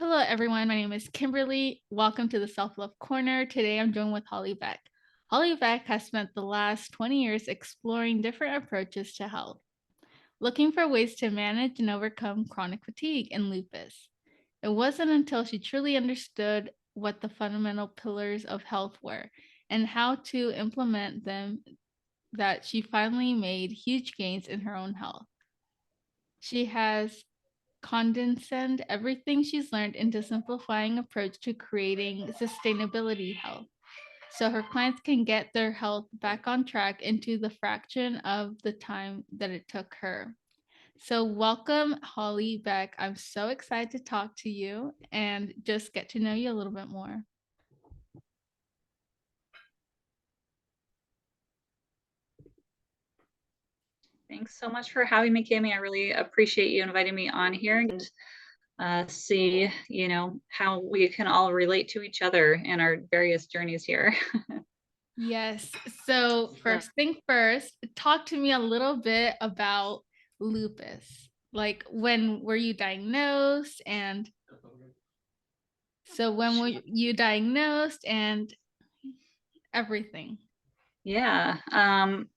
Hello, everyone. My name is Kimberly. Welcome to the Self Love Corner. Today I'm joined with Holly Beck. Holly Beck has spent the last 20 years exploring different approaches to health, looking for ways to manage and overcome chronic fatigue and lupus. It wasn't until she truly understood what the fundamental pillars of health were and how to implement them that she finally made huge gains in her own health. She has condensed everything she's learned into simplifying approach to creating sustainability health so her clients can get their health back on track into the fraction of the time that it took her. So welcome, Holly Beck. I'm so excited to talk to you and just get to know you a little bit more. Thanks so much for having me, Kimmy. I really appreciate you inviting me on here and see, how we can all relate to each other in our various journeys here. Yes. So So, first thing first, talk to me a little bit about lupus. Like when were you diagnosed and so when were you diagnosed and everything? yeah,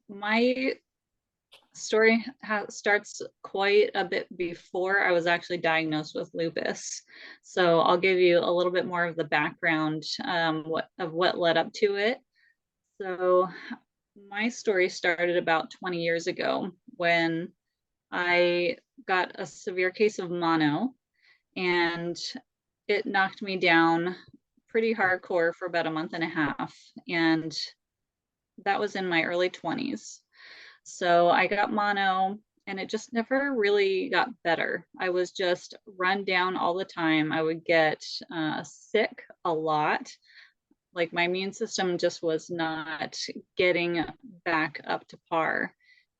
my story starts quite a bit before I was actually diagnosed with lupus. So I'll give you a little bit more of the background what led up to it. So my story started about 20 years ago when I got a severe case of mono, and it knocked me down pretty hardcore for about a month and a half. And that was in my early 20s. So I got mono, and it just never really got better. I was just run down all the time. I would get sick a lot. Like my immune system just was not getting back up to par.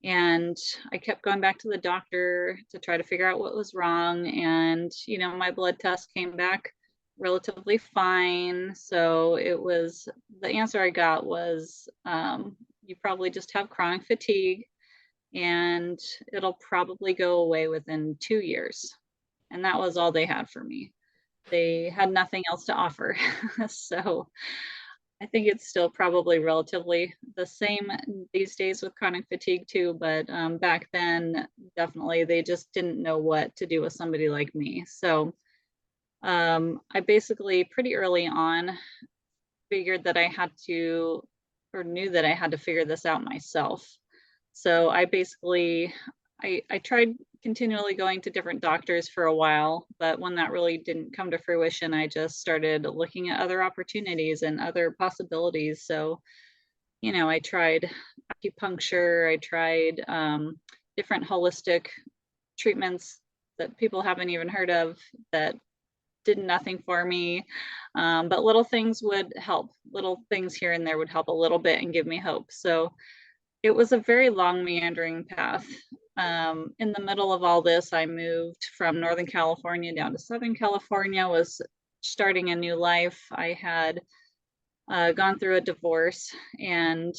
And I kept going back to the doctor to try to figure out what was wrong. And, my blood test came back relatively fine. So the answer I got was, you probably just have chronic fatigue and it'll probably go away within 2 years. And that was all they had for me. They had nothing else to offer. So I think it's still probably relatively the same these days with chronic fatigue too, but back then, definitely they just didn't know what to do with somebody like me. So I basically pretty early on figured that I had to, or knew that I had to figure this out myself. So I tried continually going to different doctors for a while, but when that really didn't come to fruition, I just started looking at other opportunities and other possibilities. So, I tried acupuncture, I tried different holistic treatments that people haven't even heard of that did nothing for me. But little things would help. Little things here and there would help a little bit and give me hope. So it was a very long, meandering path. In the middle of all this, I moved from Northern California down to Southern California, was starting a new life. I had gone through a divorce and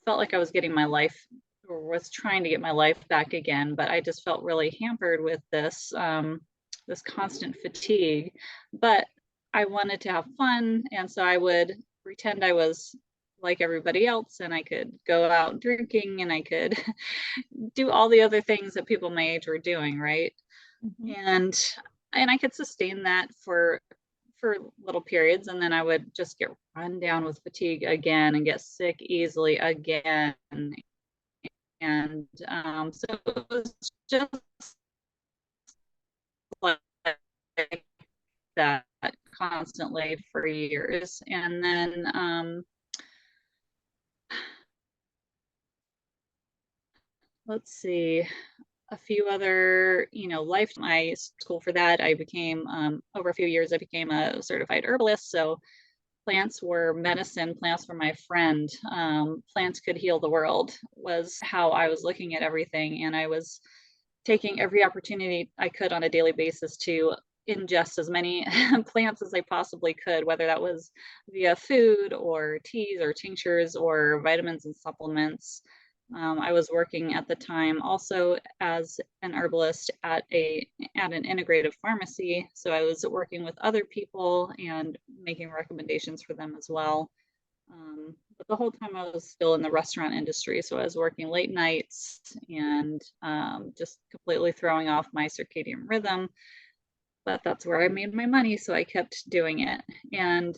felt like I was getting my life, or was trying to get my life back again, but I just felt really hampered with this constant fatigue. But I wanted to have fun, and so I would pretend I was like everybody else, and I could go out drinking, and I could do all the other things that people my age were doing, right? Mhm. And I could sustain that for little periods, and then I would just get run down with fatigue again and get sick easily again. And so it was just like that constantly for years. And then let's see, a few other, life, my school for that, I became, over a few years, I became a certified herbalist. So plants were medicine, plants were my friend. Plants could heal the world was how I was looking at everything. And I was taking every opportunity I could on a daily basis to ingest as many plants as I possibly could, whether that was via food or teas or tinctures or vitamins and supplements. I was working at the time also as an herbalist at an integrative pharmacy. So I was working with other people and making recommendations for them as well. But the whole time I was still in the restaurant industry. So I was working late nights and just completely throwing off my circadian rhythm. But that's where I made my money. So I kept doing it. And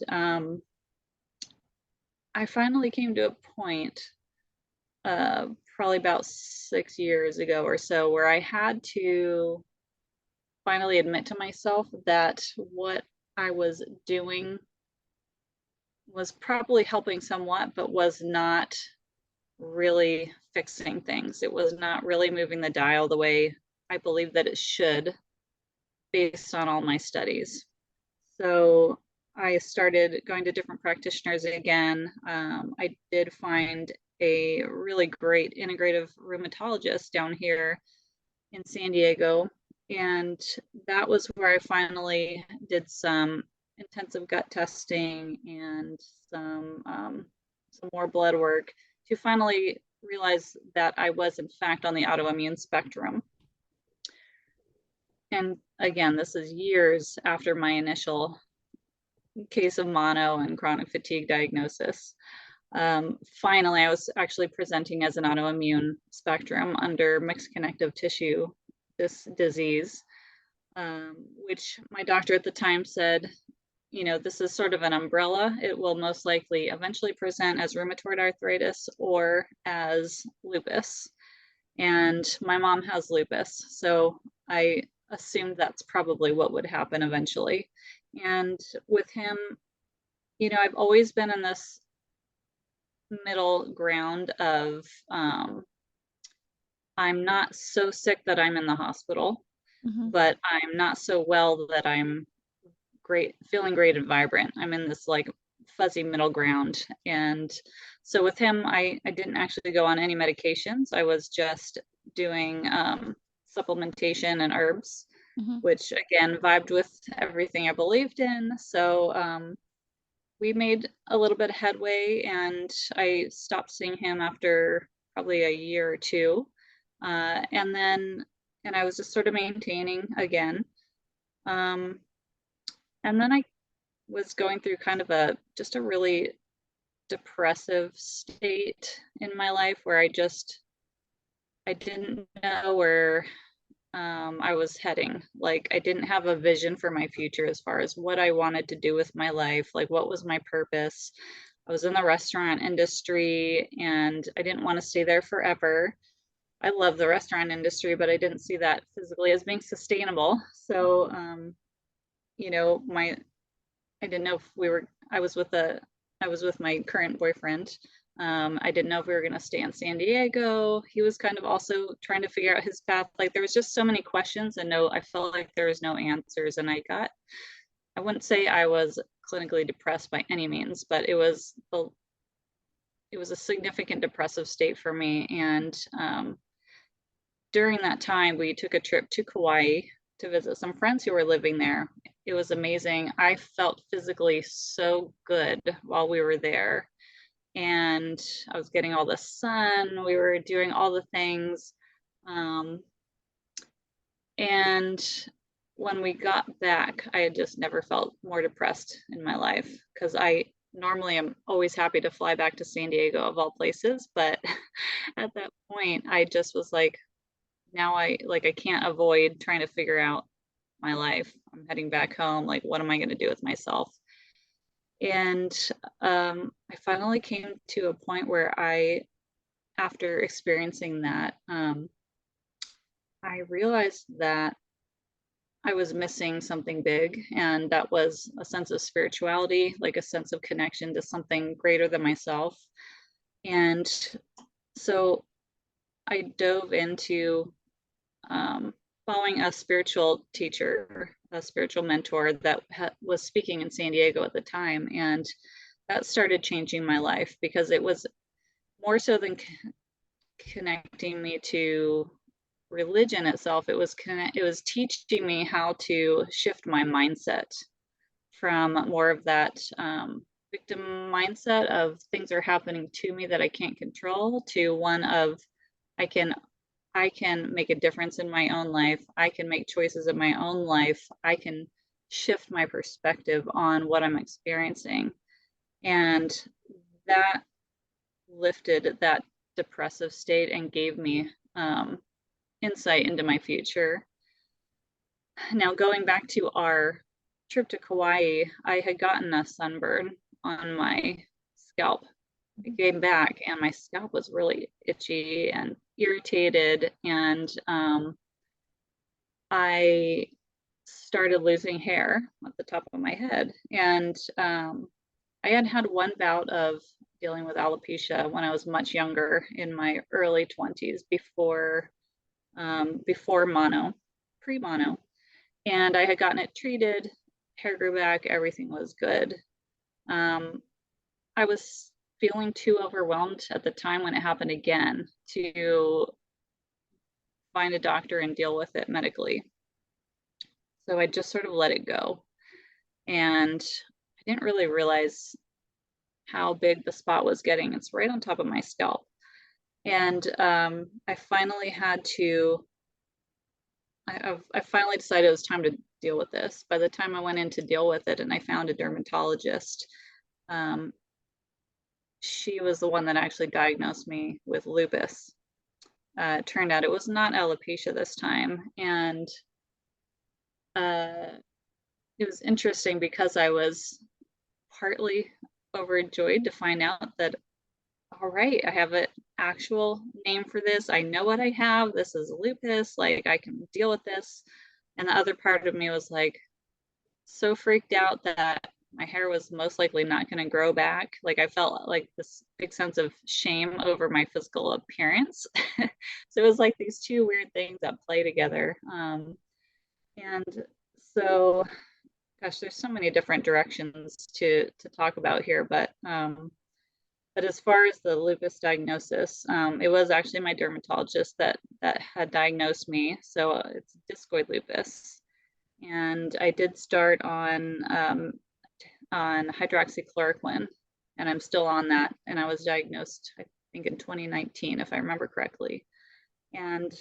I finally came to a point, probably about 6 years ago or so, where I had to finally admit to myself that what I was doing was probably helping somewhat, but was not really fixing things. It was not really moving the dial the way I believe that it should, based on all my studies. So I started going to different practitioners again. I did find a really great integrative rheumatologist down here in San Diego. And that was where I finally did some intensive gut testing and some more blood work to finally realize that I was in fact on the autoimmune spectrum. And again, this is years after my initial case of mono and chronic fatigue diagnosis. Finally, I was actually presenting as an autoimmune spectrum under mixed connective tissue disease, which my doctor at the time said, this is sort of an umbrella. It will most likely eventually present as rheumatoid arthritis or as lupus. And my mom has lupus, so I assumed that's probably what would happen eventually. And with him, I've always been in this middle ground of I'm not so sick that I'm in the hospital, but I'm not so well that I'm feeling great and vibrant. I'm in this like fuzzy middle ground. And so with him, I didn't actually go on any medications. I was just doing supplementation and herbs, which again vibed with everything I believed in. So we made a little bit of headway, and I stopped seeing him after probably a year or two. And I was just sort of maintaining again. And then I was going through kind of just a really depressive state in my life where I didn't know where I was heading. Like I didn't have a vision for my future as far as what I wanted to do with my life, like what was my purpose. I was in the restaurant industry and I didn't want to stay there forever. I love the restaurant industry, but I didn't see that physically as being sustainable. So, I didn't know if I was with my current boyfriend. I didn't know if we were going to stay in San Diego. He was kind of also trying to figure out his path. Like there was just so many questions and I felt like there was no answers. And I wouldn't say I was clinically depressed by any means, but it was a significant depressive state for me. And during that time, we took a trip to Kauai to visit some friends who were living there. It was amazing. I felt physically so good while we were there. And I was getting all the sun. We were doing all the things. And when we got back, I had just never felt more depressed in my life because I normally am always happy to fly back to San Diego of all places. But at that point, I just was like, now I can't avoid trying to figure out my life. I'm heading back home. Like, what am I going to do with myself? And I finally came to a point where after experiencing that, I realized that I was missing something big, and that was a sense of spirituality, like a sense of connection to something greater than myself. And so I dove into following a spiritual teacher, a spiritual mentor that was speaking in San Diego at the time. And that started changing my life because it was more so than connecting me to religion itself. It was teaching me how to shift my mindset from more of that victim mindset of things are happening to me that I can't control, to one of I can I can make a difference in my own life. I can make choices in my own life. I can shift my perspective on what I'm experiencing. And that lifted that depressive state and gave me insight into my future. Now, going back to our trip to Kauai, I had gotten a sunburn on my scalp. I came back and my scalp was really itchy and irritated, and I started losing hair at the top of my head. And I had had one bout of dealing with alopecia when I was much younger, in my early 20s, before mono, pre-mono, and I had gotten it treated. Hair grew back, everything was good. I was feeling too overwhelmed at the time when it happened again to find a doctor and deal with it medically. So I just sort of let it go. And I didn't really realize how big the spot was getting. It's right on top of my scalp. And I finally decided it was time to deal with this. By the time I went in to deal with it and I found a dermatologist, she was the one that actually diagnosed me with lupus. It turned out it was not alopecia this time. And it was interesting because I was partly overjoyed to find out that, all right, I have an actual name for this. I know what I have. This is lupus. Like, I can deal with this. And the other part of me was like so freaked out that my hair was most likely not going to grow back. Like, I felt like this big sense of shame over my physical appearance. So it was like these two weird things that play together. And so, gosh, there's so many different directions to talk about here, but as far as the lupus diagnosis, it was actually my dermatologist that had diagnosed me. So it's discoid lupus, and I did start on hydroxychloroquine, and I'm still on that. And I was diagnosed, I think, in 2019, if I remember correctly. And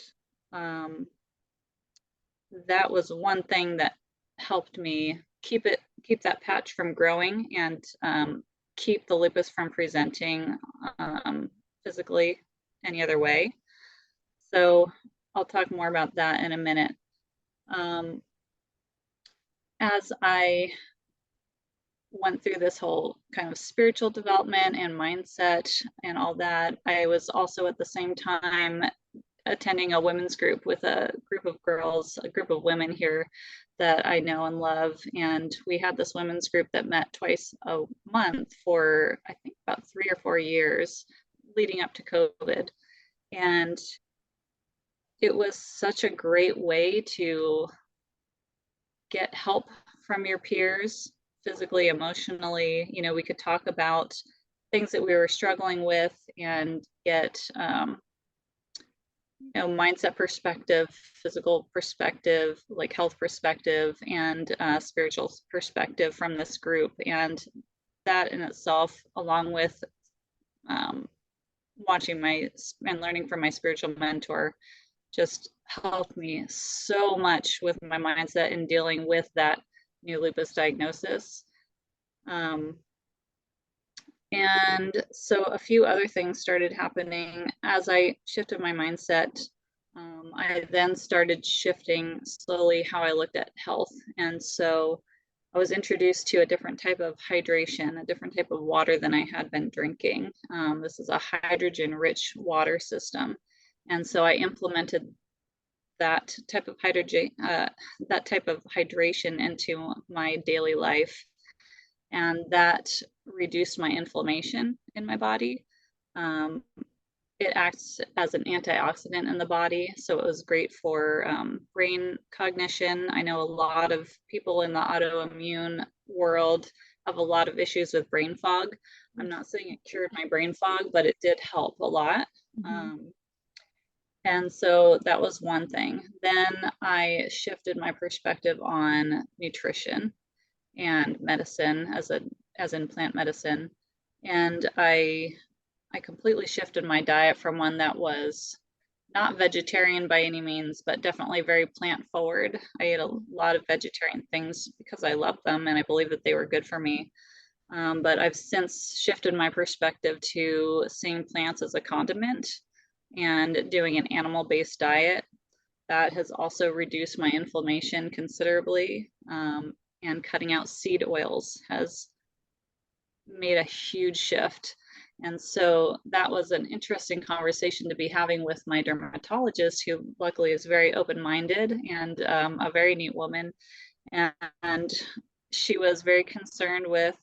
that was one thing that helped me keep that patch from growing, and keep the lupus from presenting physically any other way. So I'll talk more about that in a minute. As I went through this whole kind of spiritual development and mindset and all that, I was also at the same time attending a women's group with a group of girls, a group of women here that I know and love. And we had this women's group that met twice a month for, I think, about 3 or 4 years leading up to COVID. And it was such a great way to get help from your peers, physically, emotionally. You know, we could talk about things that we were struggling with and get mindset perspective, physical perspective, like health perspective, and spiritual perspective from this group. And that in itself, along with watching and learning from my spiritual mentor, just helped me so much with my mindset in dealing with that new lupus diagnosis. And so a few other things started happening as I shifted my mindset. I then started shifting slowly how I looked at health. And so I was introduced to a different type of hydration, a different type of water than I had been drinking. This is a hydrogen-rich water system. And so I implemented that type of hydration into my daily life. And that reduced my inflammation in my body. It acts as an antioxidant in the body, so it was great for brain cognition. I know a lot of people in the autoimmune world have a lot of issues with brain fog. I'm not saying it cured my brain fog, but it did help a lot. Mm-hmm. And so that was one thing. Then I shifted my perspective on nutrition and medicine as a as in plant medicine. And I completely shifted my diet from one that was not vegetarian by any means, but definitely very plant forward. I ate a lot of vegetarian things because I love them and I believe that they were good for me. But I've since shifted my perspective to seeing plants as a condiment and doing an animal-based diet. That has also reduced my inflammation considerably. And cutting out seed oils has made a huge shift. And so that was an interesting conversation to be having with my dermatologist, who luckily is very open-minded and a very neat woman. And she was very concerned with,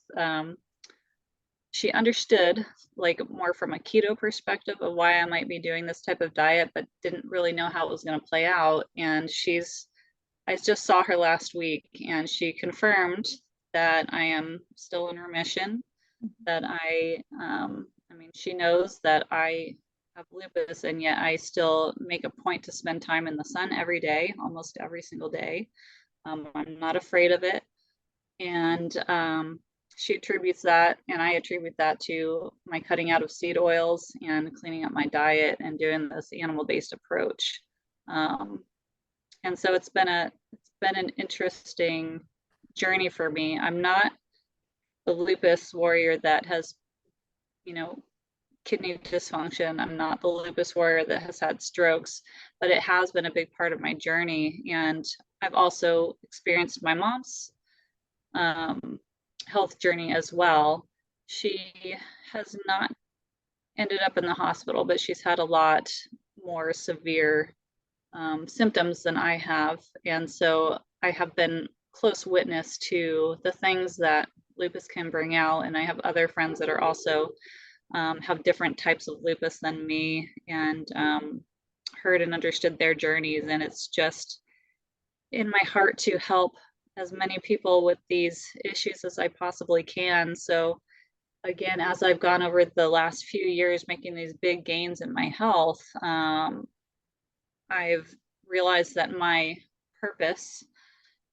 she understood like more from a keto perspective of why I might be doing this type of diet, but didn't really know how it was going to play out. And I just saw her last week and she confirmed that I am still in remission, that I mean, she knows that I have lupus and yet I still make a point to spend time in the sun every day, almost every single day. I'm not afraid of it. And she attributes that, and I attribute that to my cutting out of seed oils and cleaning up my diet and doing this animal-based approach. And so it's been an interesting journey for me. I'm not the lupus warrior that has, you know, kidney dysfunction. I'm not the lupus warrior that has had strokes, but it has been a big part of my journey. And I've also experienced my mom's health journey as well. She has not ended up in the hospital, but she's had a lot more severe symptoms than I have. And so I have been close witness to the things that lupus can bring out. And I have other friends that are also have different types of lupus than me, and heard and understood their journeys. And it's just in my heart to help as many people with these issues as I possibly can. So again, as I've gone over the last few years making these big gains in my health, I've realized that my purpose,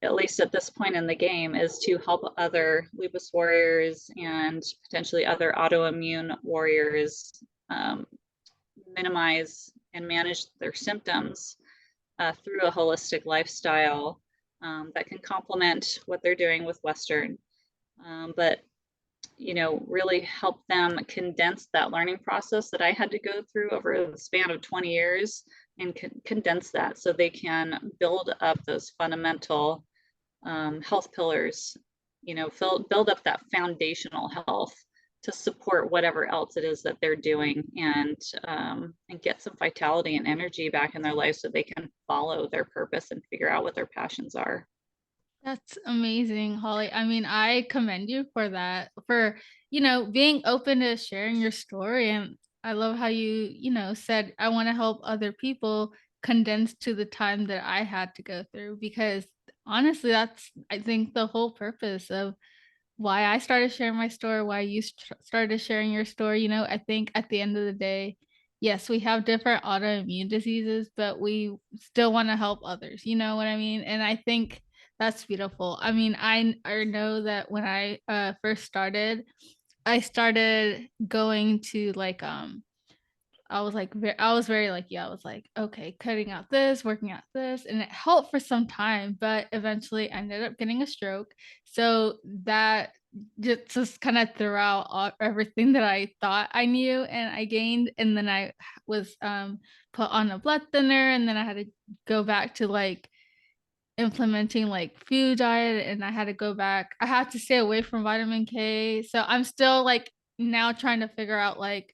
at least at this point in the game, is to help other lupus warriors and potentially other autoimmune warriors minimize and manage their symptoms through a holistic lifestyle that can complement what they're doing with Western, but really help them condense that learning process that I had to go through over the span of 20 years and condense that so they can build up those fundamental health pillars, build up that foundational health to support whatever else it is that they're doing, and get some vitality and energy back in their life so they can follow their purpose and figure out what their passions are. That's amazing, Holly. I mean, I commend you for that, for, being open to sharing your story. And I love how you said, I want to help other people condense to the time that I had to go through, because honestly, that's, I think, the whole purpose of why I started sharing my story, why you started sharing your story. I think at the end of the day, yes, we have different autoimmune diseases, but we still want to help others. You know what I mean? And I think that's beautiful. I mean, I know that when I first started, I started going to like I was like, I was very like, yeah, I was like, okay, cutting out this, working out this, and it helped for some time, but eventually I ended up getting a stroke. So that just kind of threw out everything that I thought I knew and I gained. And then I was put on a blood thinner, and then I had to go back to like implementing like food diet, and I had to go back. I had to stay away from vitamin K. So I'm still like now trying to figure out like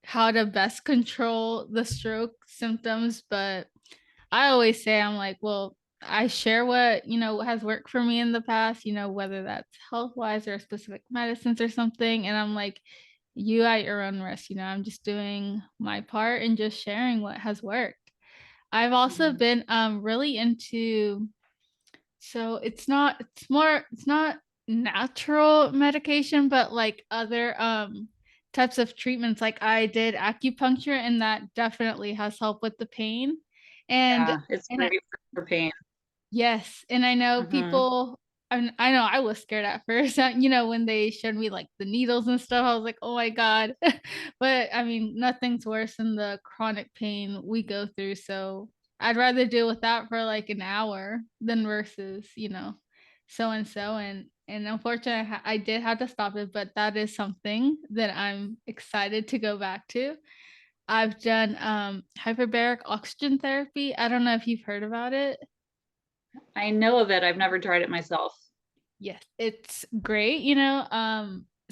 how to best control the stroke symptoms. But I always say, I'm like, well, I share what, has worked for me in the past, whether that's health wise or specific medicines or something. And I'm like, you at your own risk, I'm just doing my part and just sharing what has worked. I've also Mhm. been really into, so it's not natural medication, but like other types of treatments. Like I did acupuncture, and that definitely has helped with the pain. And Yeah, it's and I, great for pain. yes, and I know Mhm. people I know I was scared at first. When they showed me like the needles and stuff, I was like, oh my God. But I mean, nothing's worse than the chronic pain we go through. So I'd rather deal with that for like an hour than versus, so and so. And unfortunately, I did have to stop it, but that is something that I'm excited to go back to. I've done hyperbaric oxygen therapy. I don't know if you've heard about it. I know of it. I've never tried it myself. Yes, it's great.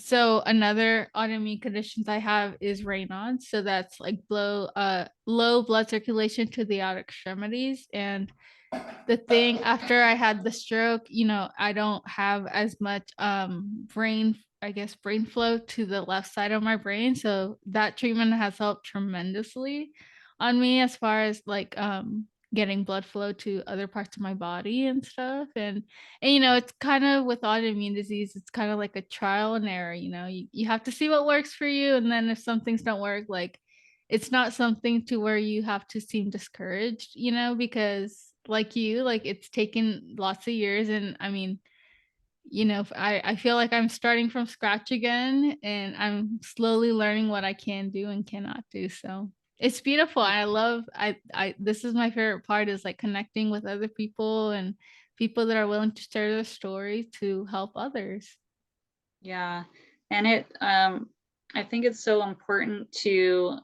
So another autoimmune conditions I have is Raynaud's. So that's like low blood circulation to the outer extremities. And the thing after I had the stroke, I don't have as much brain flow to the left side of my brain. So that treatment has helped tremendously on me as far as like getting blood flow to other parts of my body and stuff. And it's kind of with autoimmune disease, it's kind of like a trial and error. You have to see what works for you, and then if some things don't work, like it's not something to where you have to seem discouraged, because like it's taken lots of years. And I mean, I feel like I'm starting from scratch again, and I'm slowly learning what I can do and cannot do. So it's beautiful. I love I this is my favorite part, is like connecting with other people and people that are willing to share their story to help others. Yeah. And I think it's so important to,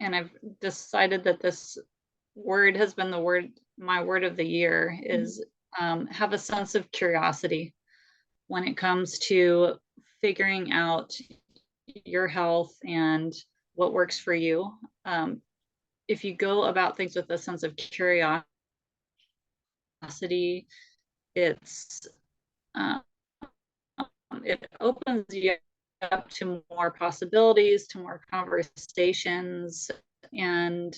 and I've decided that this word has been my word of the year Mhm. is have a sense of curiosity when it comes to figuring out your health and what works for you. Um, if you go about things with a sense of curiosity, it's um, it opens you up to more possibilities, to more conversations, and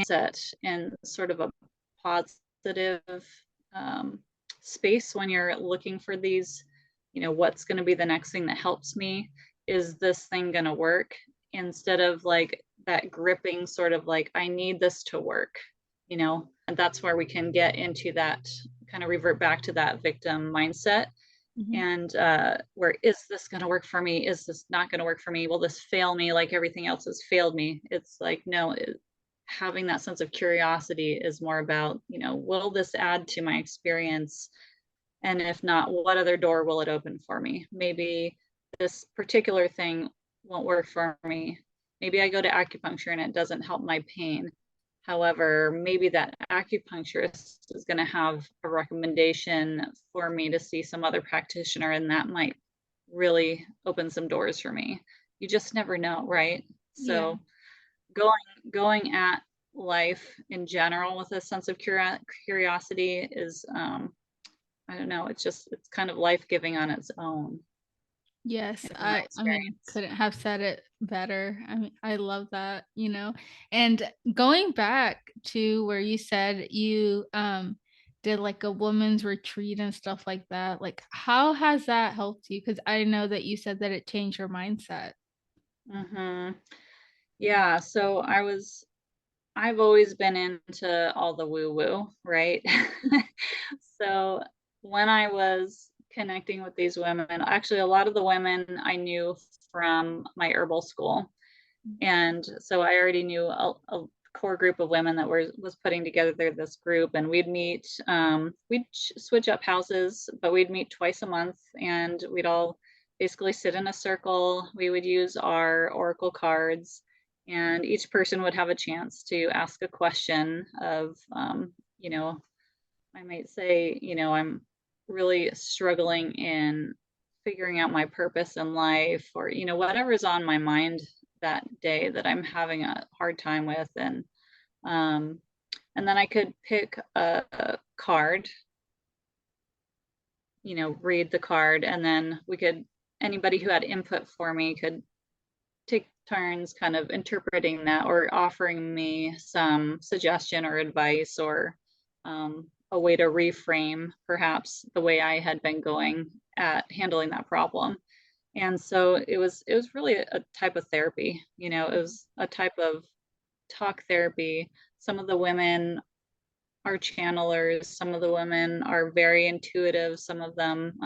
set in sort of a positive um, space when you're looking for these, what's going to be the next thing that helps me? Is this thing going to work? Instead of like that gripping sort of like, I need this to work, and that's where we can get into that kind of revert back to that victim mindset. Mhm. And where is this going to work for me? Is this not going to work for me? Will this fail me like everything else has failed me? It's like, no, having that sense of curiosity is more about, will this add to my experience? And if not, what other door will it open for me? Maybe this particular thing won't work for me. Maybe I go to acupuncture and it doesn't help my pain. However, maybe that acupuncturist is going to have a recommendation for me to see some other practitioner, and that might really open some doors for me. You just never know, right? Yeah. So going at life in general with a sense of curiosity is I don't know, it's kind of life-giving on its own Yes, in my I mean, experience. couldn't have said it better. I mean, I love that. And going back to where you said you did like a women's retreat and stuff like that, like how has that helped you? Because I know that you said that it changed your mindset. Hmm. Yeah, so I've always been into all the woo-woo, right? So when I was connecting with these women, actually a lot of the women I knew from my herbal school. And so I already knew a core group of women that was putting together this group, and we'd switch up houses, but we'd meet twice a month, and we'd all basically sit in a circle. We would use our oracle cards, and each person would have a chance to ask a question of, I might say, I'm really struggling in figuring out my purpose in life, or, whatever's on my mind that day that I'm having a hard time with. Um, and then I could pick a card, read the card, and then anybody who had input for me could take turns kind of interpreting that or offering me some suggestion or advice, or a way to reframe perhaps the way I had been going at handling that problem. And so it was really a type of therapy, it was a type of talk therapy. Some of the women are channelers. Some of the women are very intuitive. Some of them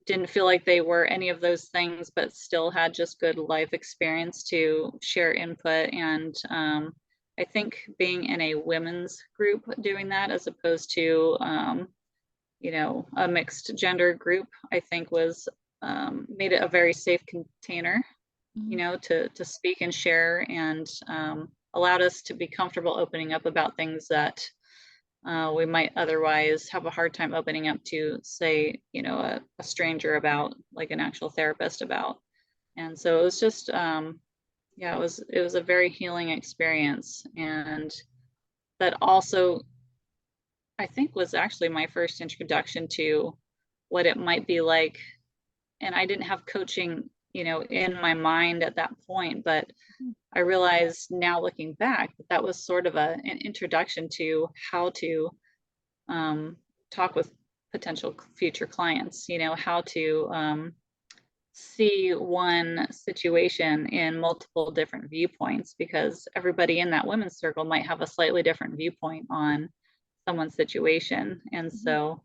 didn't feel like they were any of those things, but still had just good life experience to share input. And I think being in a women's group doing that as opposed to, a mixed gender group, I think was made it a very safe container, Mhm. to speak and share, and allowed us to be comfortable opening up about things that we might otherwise have a hard time opening up to, say, a stranger about, like an actual therapist about. And so it was just, yeah, it was a very healing experience. And that also, I think, was actually my first introduction to what it might be like. And I didn't have coaching, in my mind at that point, but I realize now looking back that that was sort of an introduction to how to um, talk with potential future clients, how to see one situation in multiple different viewpoints, because everybody in that women's circle might have a slightly different viewpoint on someone's situation. And Mhm. so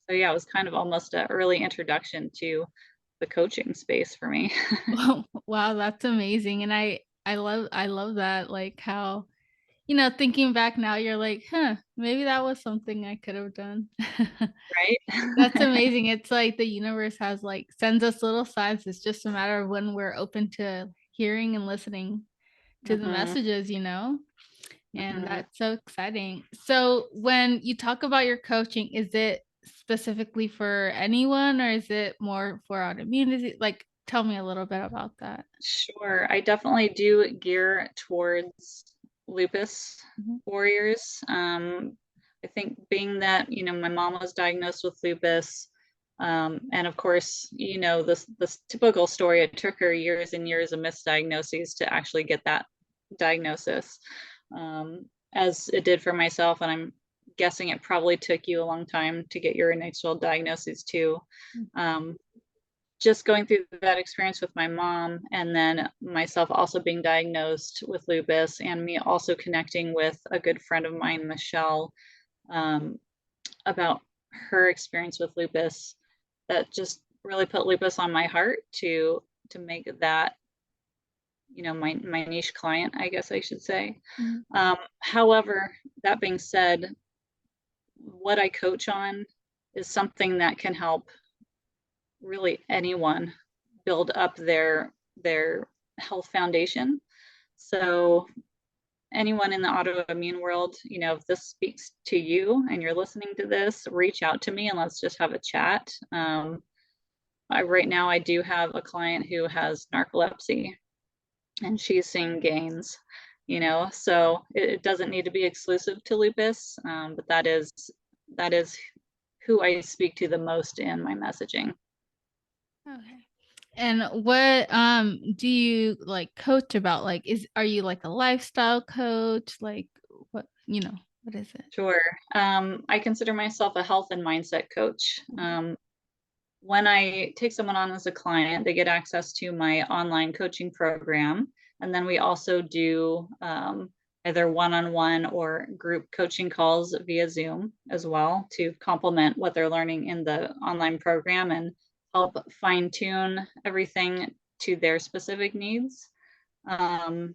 yeah, it was kind of almost an early introduction to the coaching space for me. Oh, wow, that's amazing. And I love that, like how, thinking back now, you're like, huh, maybe that was something I could have done. That's Right. amazing. It's like the universe has like sends us little signs. It's just a matter of when we're open to hearing and listening to the Hmm. messages. And Hmm. that's so exciting. So when you talk about your coaching, is it specifically for anyone or is it more for autoimmunity? Like, tell me a little bit about that. Sure. I definitely do gear towards lupus Mhm. warriors. I think being that, my mom was diagnosed with lupus, and of course, this typical story, it took her years and years of misdiagnoses to actually get that diagnosis, as it did for myself. And I'm guessing it probably took you a long time to get your initial diagnosis too. Um, just going through that experience with my mom, and then myself also being diagnosed with lupus, and me also connecting with a good friend of mine, Michelle, um, about her experience with lupus, that just really put lupus on my heart to make that, my niche client, I guess I should say. Mhm. However, that being said, what I coach on is something that can help really anyone build up their health foundation. So anyone in the autoimmune world, if this speaks to you and you're listening to this, reach out to me and let's just have a chat. Right now I do have a client who has narcolepsy and she's seeing gains, so it doesn't need to be exclusive to lupus, but that is who I speak to the most in my messaging. Okay. And what do you like coach about? Like are you like a lifestyle coach? Like what is it? Sure. I consider myself a health and mindset coach. Mhm. When I take someone on as a client, they get access to my online coaching program. And then we also do either one on one or group coaching calls via Zoom as well to complement what they're learning in the online program and help fine tune everything to their specific needs. Um,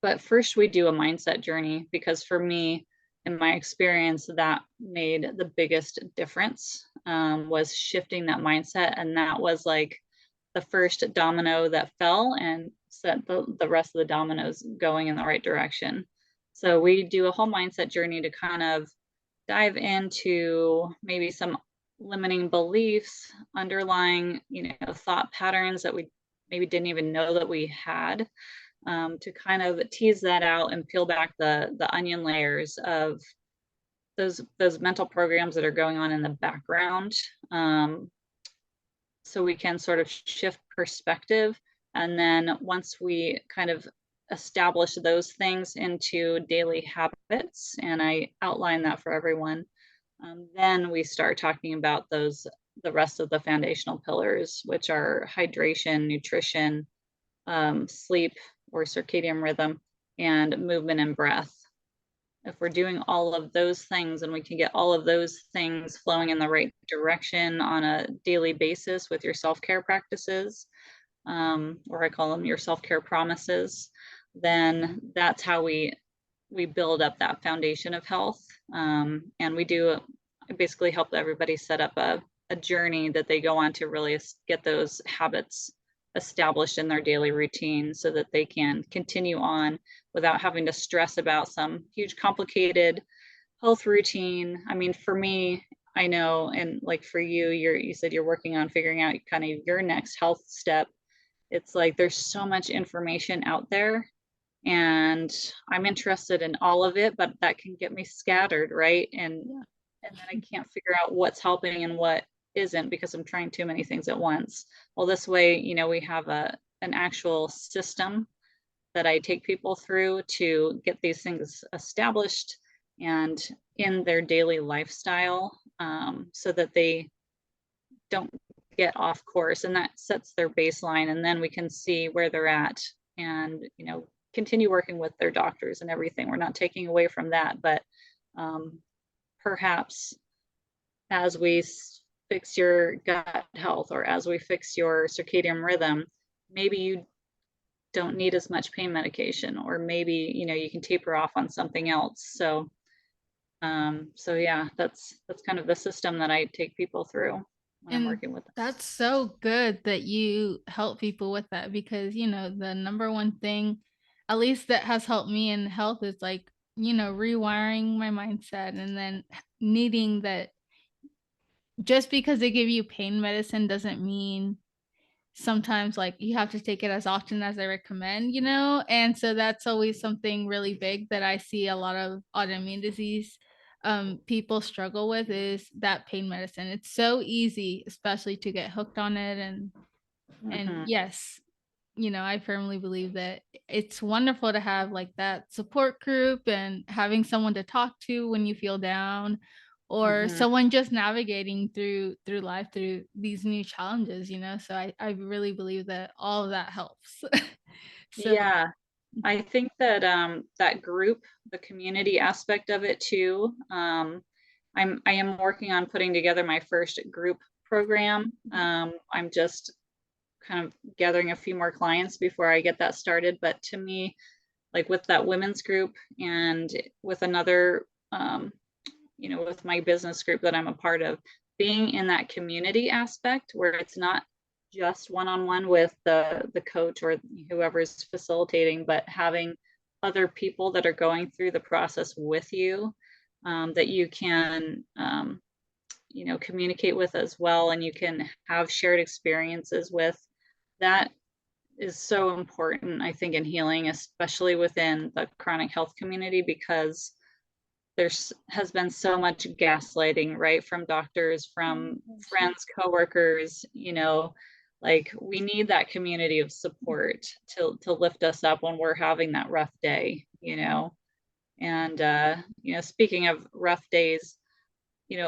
but first, we do a mindset journey because for me, in my experience, that made the biggest difference, was shifting that mindset. And that was like the first domino that fell and set the rest of the dominoes going in the right direction. So we do a whole mindset journey to kind of dive into maybe some limiting beliefs, underlying, thought patterns that we maybe didn't even know that we had, to kind of tease that out and peel back the onion layers of those mental programs that are going on in the background, so we can sort of shift perspective. And then once we kind of establish those things into daily habits, and I outline that for everyone, then we start talking about the rest of the foundational pillars, which are hydration, nutrition, sleep or circadian rhythm, and movement and breath if we're doing all of those things and we can get all of those things flowing in the right direction on a daily basis with your self-care practices, or I call them your self-care promises, then that's how we build up that foundation of health. And we do basically help everybody set up a journey that they go on to really get those habits established in their daily routine so that they can continue on without having to stress about some huge complicated health routine. I mean, for me, I know, and like for you, you said you're working on figuring out kind of your next health step. It's like there's so much information out there and I'm interested in all of it, but that can get me scattered, right? And then I can't figure out what's helping and what isn't because I'm trying too many things at once. Well, this way, we have an actual system that I take people through to get these things established and in their daily lifestyle, so that they don't get off course, and that sets their baseline, and then we can see where they're at and continue working with their doctors and everything. We're not taking away from that, but perhaps as we fix your gut health or as we fix your circadian rhythm, maybe you don't need as much pain medication, or maybe you can taper off on something else. So yeah, that's kind of the system that I take people through when I'm And working with them. that's so good that you help people with that because, the number one thing, at least that has helped me in health, is like, rewiring my mindset and then needing that just because they give you pain medicine doesn't mean sometimes like you have to take it as often as I recommend. And so that's always something really big that I see a lot of autoimmune disease people struggle with is that pain medicine. It's so easy, especially to get hooked on it. And Mhm, yes, I firmly believe that it's wonderful to have like that support group and having someone to talk to when you feel down, or mhm. someone just navigating through life through these new challenges. So I really believe that all of that helps. So Yeah, I think that that group, the community aspect of it too. I am working on putting together my first group program. I'm just kind of gathering a few more clients before I get that started. But to me, like with that women's group and with another, with my business group that I'm a part of, being in that community aspect where it's not just one-on-one with the coach or whoever's facilitating, but having other people that are going through the process with you, that you can communicate with as well, and you can have shared experiences with. That is so important, I think, in healing, especially within the chronic health community, because there's has been so much gaslighting, right? From doctors, from friends, coworkers, like we need that community of support to lift us up when we're having that rough day. And speaking of rough days,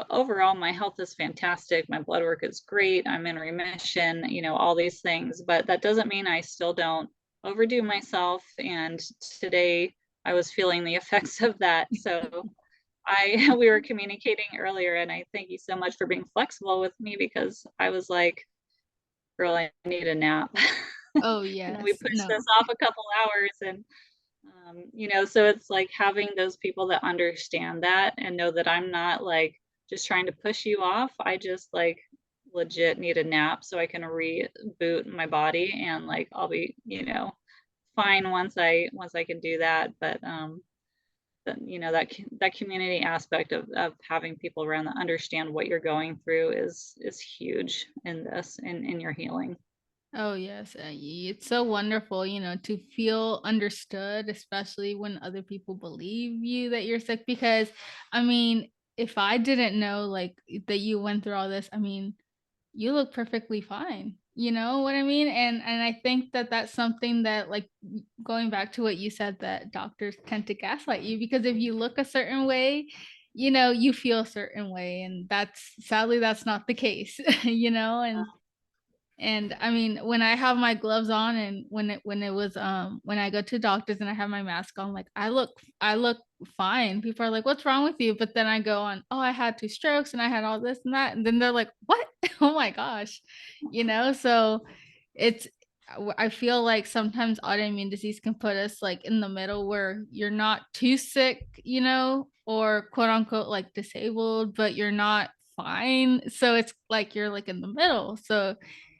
overall my health is fantastic. My blood work is great. I'm in remission, all these things, but that doesn't mean I still don't overdo myself. And today I was feeling the effects of that. So we were communicating earlier, and I thank you so much for being flexible with me because I was like, girl, I need a nap. oh And we yes, pushed no. this off a couple hours, and so it's like having those people that understand that and know that I'm not like just trying to push you off. I just like legit need a nap so I can reboot my body, and like I'll be, fine once I can do that. But that community aspect of having people around that understand what you're going through is huge in this in your healing. Oh yes, it's so wonderful, to feel understood, especially when other people believe you that you're sick. Because, I mean, if I didn't know like that you went through all this, I mean, you look perfectly fine. You know what I mean? And I think that that's something that, like, going back to what you said, that doctors tend to gaslight you because if you look a certain way, you feel a certain way, and that's sadly that's not the case. And And I mean, when I have my gloves on and when I go to doctors and I have my mask on, like I look fine. People are like, "What's wrong with you?" But then I go on, "Oh, I had 2 strokes and I had all this and that." And then they're like, "What?" Oh my gosh. So it's I feel like sometimes autoimmune disease can put us like in the middle where you're not too sick, or quote unquote like disabled, but you're not fine. So it's like you're like in the middle. So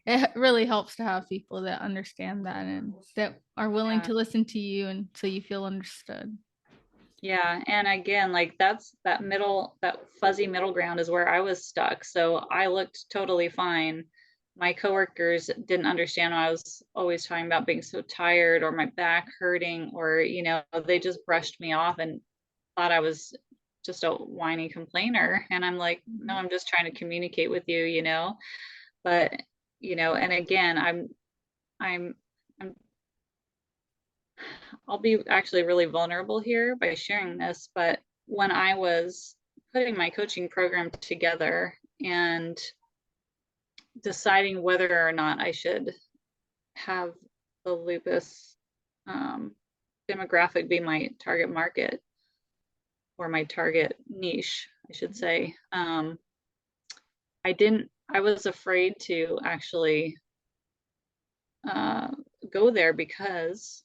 it really helps to have people that understand that and that are willing Yeah. to listen to you and so you feel understood. Yeah, and again, like that's that fuzzy middle ground is where I was stuck. So I looked totally fine. My coworkers didn't understand why I was always talking about being so tired or my back hurting, or they just brushed me off and thought I was just a whiny complainer. And I'm like, no, Mhm. I'm just trying to communicate with you. But and again, I'm I'm I'll be actually really vulnerable here by sharing this, but when I was putting my coaching program together and deciding whether or not I should have the lupus um, demographic be my target market or my target niche, I should say, I was afraid to actually uh, go there because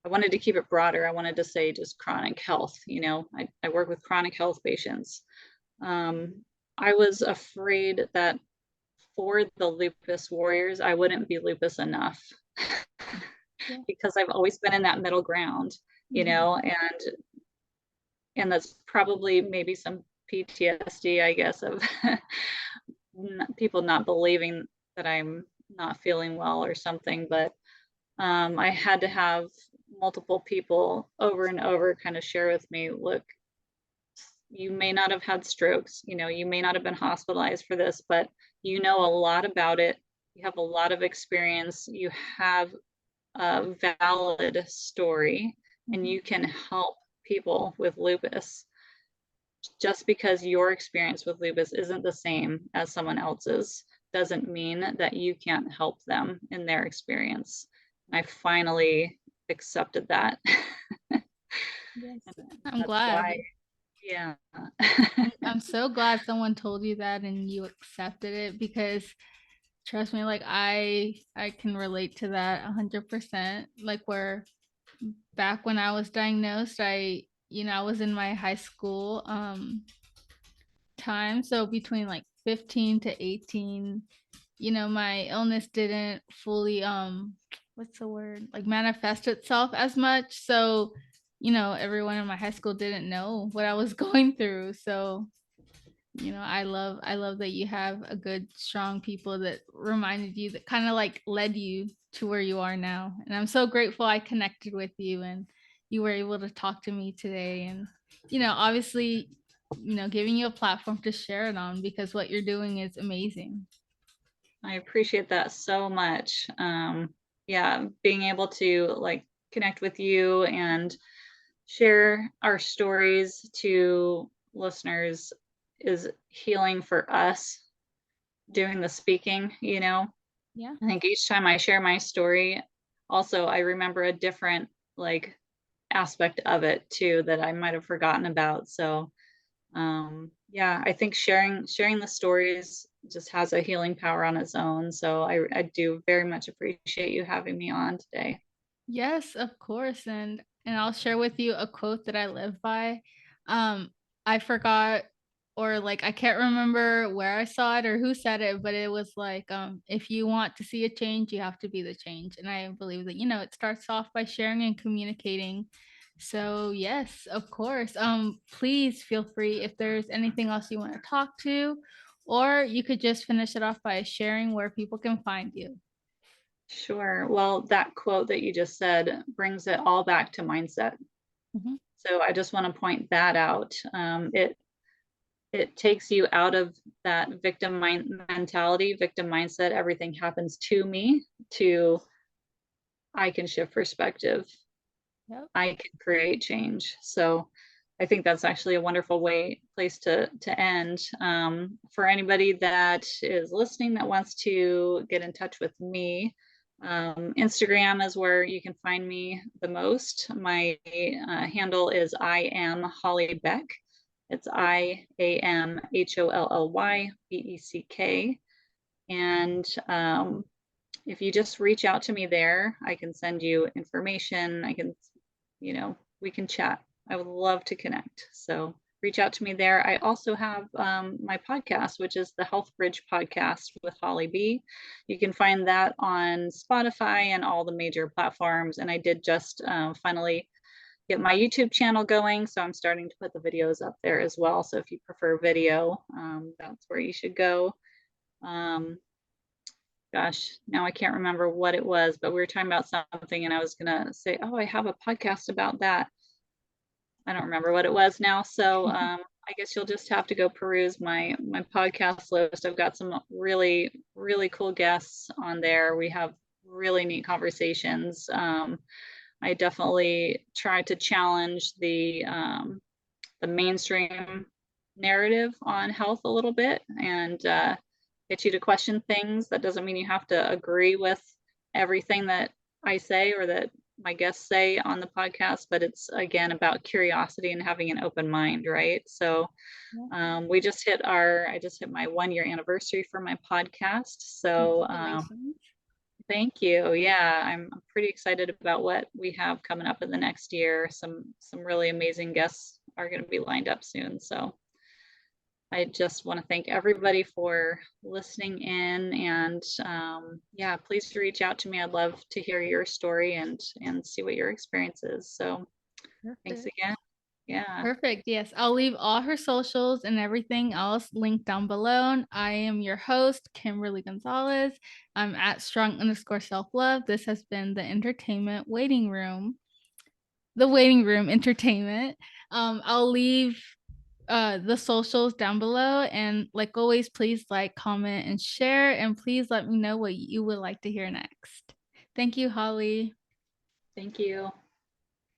I wanted to keep it broader. I wanted to say just chronic health. I work with chronic health patients. Um, I was afraid that for the lupus warriors, I wouldn't be lupus enough Yeah. because I've always been in that middle ground, Mhm. and that's probably maybe some PTSD, I guess, of people not believing that I'm not feeling well or something. But I had to have multiple people over and over kind of share with me, look, you may not have had strokes, you may not have been hospitalized for this, but you know a lot about it. You have a lot of experience. You have a valid story, and Mhm. you can help people with lupus. Just because your experience with lupus isn't the same as someone else's doesn't mean that you can't help them in their experience. And I finally accepted that. Yes. And I'm that's glad. why, yeah. I'm so glad someone told you that and you accepted it because trust me, like I can relate to that 100%. Like where back when I was diagnosed, I was in my high school time, so between like 15 to 18, my illness didn't fully what's the word? Like manifest itself as much. So, everyone in my high school didn't know what I was going through. So, I love that you have a good strong people that reminded you, that kind of like led you to where you are now. And I'm so grateful I connected with you and you were able to talk to me today, and obviously, giving you a platform to share it on, because what you're doing is amazing. I appreciate that so much. Yeah, being able to like connect with you and share our stories to listeners is healing for us doing the speaking. Yeah. I think each time I share my story, also I remember a different like aspect of it too that I might have forgotten about. So yeah, I think sharing the stories just has a healing power on its own. So I do very much appreciate you having me on today. Yes, of course. And I'll share with you a quote that I live by. I forgot, or like I can't remember where I saw it or who said it, but it was like, if you want to see a change, you have to be the change. And I believe that, it starts off by sharing and communicating. So yes, of course. Please feel free if there's anything else you want to talk to, or you could just finish it off by sharing where people can find you. Sure. Well, that quote that you just said brings it all back to mindset. Mhm. So I just want to point that out. It takes you out of that mentality, victim mindset. Everything happens to me. To I can shift perspective. Yep. I can create change. So I think that's actually a wonderful place to end. For anybody that is listening that wants to get in touch with me, Instagram is where you can find me the most. My handle is I am Holly Beck. It's IAMHOLLYBECK. And if you just reach out to me there, I can send you information. I can, we can chat. I would love to connect. So reach out to me there. I also have my podcast, which is the Health Bridge podcast with Holly B. You can find that on Spotify and all the major platforms. And I did just finally get my YouTube channel going. So I'm starting to put the videos up there as well. So if you prefer video, that's where you should go. Gosh, now I can't remember what it was, but we were talking about something and I was going to say, oh, I have a podcast about that. I don't remember what it was now. So I guess you'll just have to go peruse my podcast list. I've got some really, really cool guests on there. We have really neat conversations. I definitely try to challenge the mainstream narrative on health a little bit and get you to question things. That doesn't mean you have to agree with everything that I say or that my guests say on the podcast, but it's again about curiosity and having an open mind, right? So I just hit my 1-year anniversary for my podcast. So thank you. Yeah, I'm pretty excited about what we have coming up in the next year. Some really amazing guests are going to be lined up soon. So I just want to thank everybody for listening in, and yeah, please reach out to me. I'd love to hear your story and see what your experience is. So thanks again. Yeah. Perfect. Yes. I'll leave all her socials and everything else linked down below. I am your host, Kimberly Gonzalez. I'm at strong_self-love. This has been the entertainment waiting room, the waiting room entertainment. I'll leave the socials down below, and like always, please like, comment, and share, and please let me know what you would like to hear next. Thank you, Holly. Thank you.